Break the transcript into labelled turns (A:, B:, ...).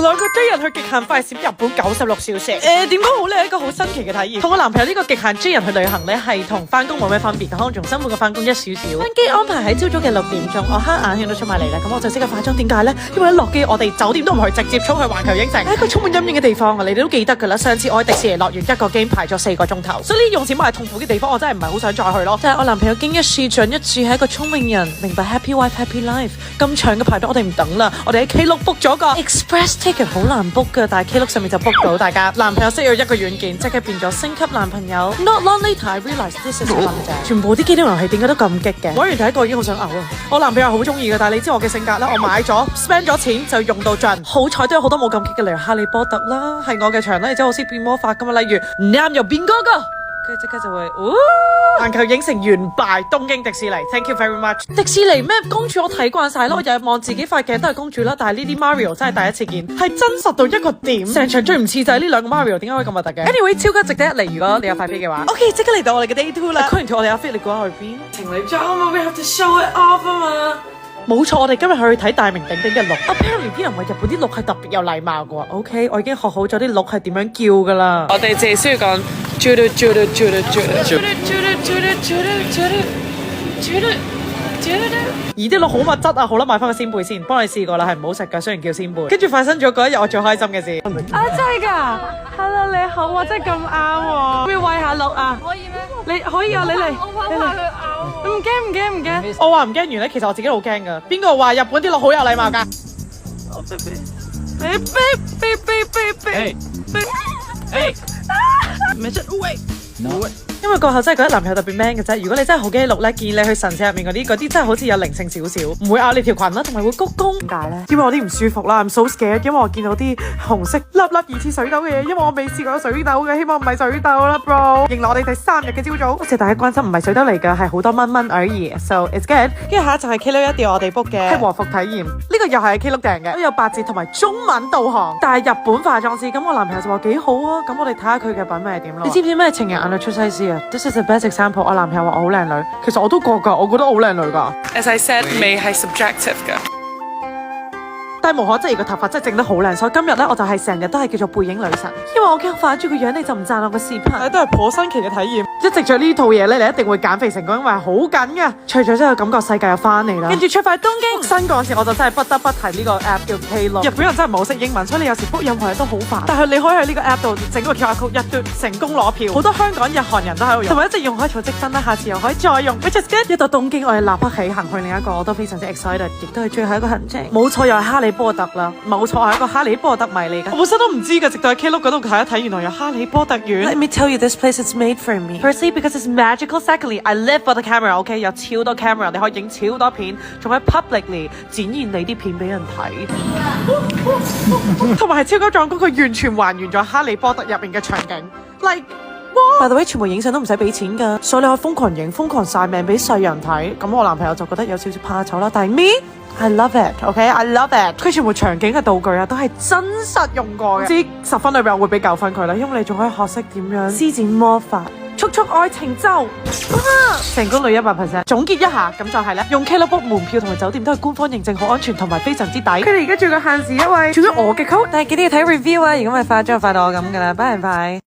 A: 兩個追人去極限快閃日本96小時。點講好咧？一個好新奇嘅體驗。同我男朋友呢個極限追人去旅行咧，係同翻工冇咩分別，可能仲辛苦過翻工一少少。班機安排喺朝早嘅6點鐘，我黑眼圈都出埋嚟啦，咁我就即刻化妝。點解咧？因為一落機我哋酒店都唔去，直接衝去環球影城，係一個充滿陰影嘅地方啊！你哋都記得噶啦，上次我喺迪士尼樂園一個 game 排咗4個鐘頭，所以呢用錢買係痛苦嘅地方，我真係唔係好想再去咯。但係我男朋友經一事長一智，係一個聰明人，明白 Happy Wife Happy Life。咁長嘅排隊我哋唔等啦，我哋喺 Klook book 咗個 Express ticket， 好難 book 噶，但係 Klook 上面就 book 到。大家男朋友識咗一個軟件，即刻變咗升級男朋友。Not long later I realized this is fun 啫。全部啲機動遊戲點解都咁激嘅？玩完第一個已經好想嘔啊！我男朋友好中意嘅，但係你知我嘅性格啦，我買咗 spend 咗錢就用到盡。好彩都有好多冇咁激嘅，例如哈利波特啦，係我嘅場啦，然之後我識變魔法噶嘛，例如啱又變嗰個。跟住即刻就會，環球影城完敗東京迪士尼 ，thank you very much。迪士尼咩公主我睇慣晒咯，我日日望自己塊鏡都係公主啦，但係呢啲 Mario 真係第一次見，係真實到一個點，成場最唔似就係呢兩個 Mario， 點解可以咁核突嘅 ？Anyway， 超級值得一嚟，如果你有塊飛嘅話。OK， 即刻嚟到我哋嘅 Day 2啦。According to我哋阿飛，你估下去邊？情侶裝啊 ，we have to show it off 啊嘛。冇錯，我哋今日去睇大名鼎鼎嘅鹿。Apparently 啲人話日本啲鹿係特別有禮貌嘅。OK， 我已經學好咗啲鹿係點樣叫噶啦。我哋淨係需要講。而啲鹿好物質啊，好啦，買翻個鮮貝先，幫你試過啦，係唔好食噶，雖然叫鮮貝。跟住發生咗嗰一日我最開心嘅事。啊，真係㗎 ！Hello， 你好啊，真係咁啱喎。可以餵下鹿啊？可以咩？你可以啊，你嚟。我怕佢咬。唔驚。我話唔驚完咧，其實我自己都好驚㗎。邊個話日本啲鹿好有禮貌㗎？唔係出喂。因為過後真係覺得男朋友特別 man 嘅啫。如果你真係好驚鹿咧，建議你去神社入面嗰啲真係好似有靈性少少，唔會咬你條裙啦，同埋會鞠躬。點解咧？因為我啲唔舒服啦，I'm so scared。因為我見到啲紅色粒粒疑似水痘嘅嘢，因為我未試過有水痘嘅，希望唔係水痘啦 ，bro。迎來我哋第3日嘅朝早，多謝大家關心，唔係水痘嚟㗎，係好多蚊而已。So it's good。跟住下一站係 Klook 一定要我哋 book 嘅係和服體驗，呢個又係 Klook 訂嘅，都有8折同埋中文導航，但係日本化妝師。咁我男朋友就話幾好啊，咁我哋睇下佢嘅品味係點咯。你知唔知咩情人眼裏出西施啊？ This is the best example。我男朋友話我好靚女，其實我都覺㗎，我覺得我好靚女㗎。As I said，美係 subjective 㗎。但係無可質疑個頭髮真係整得好靚，所以今日咧我就係成日都係叫做背影女神，因為我驚化住個樣你就唔讚我個視頻。都係頗新奇嘅體驗。一直着呢套嘢咧，你一定會減肥成功，因為係好緊㗎。除咗真係感覺世界又翻嚟啦，跟住出發東京。新嗰陣時我就真係不得不提呢個 app 叫 Klook。日本人真係唔好識英文，所以你有時 book 任何嘢都好煩。但係你可以喺呢個 app 度整個 QR code 一嘟成功攞票。好多香港、日韓人都喺度用，同埋一直用可以儲積分啦，下次又可以再用。Which is good。一到東京我哋立刻起行去另一個我都非常之 excited， 亦都係最後一個行程。冇錯，又係哈利波特啦。冇錯，係一個哈利波特迷嚟㗎。我本身都唔知㗎，直到喺 Klook 嗰度睇一睇，原來有哈利波特園。Let me tell you, this place is made for me. Firstly, because it's magical. Secondly, I live for the camera. OK， 有超多 camera， 你可以影超多片，仲可以 publicly 展現你啲片俾人睇。同埋係超級壯觀，佢完全還原咗哈利波特入面嘅場景。Like， by the way， 全部影相都唔使俾錢㗎，所以你可以瘋狂影、瘋狂曬命俾世人睇。咁我男朋友就覺得有少少怕醜啦，但係 me。I love it，OK，I love it。佢全部場景嘅道具啊，都係真實用過嘅。至於10分裏邊，我會俾9分佢啦，因為你仲可以學識點樣施展魔法，速速愛情咒，成功率100%。總結一下，咁就係咧，用 Klook book 門票同埋酒店都係官方認證，好安全同埋非常之抵。佢哋而家仲有限時優惠，仲有我嘅 code，但係記得要睇 review 啊！如果唔係化妝化到我咁噶啦，拜拜。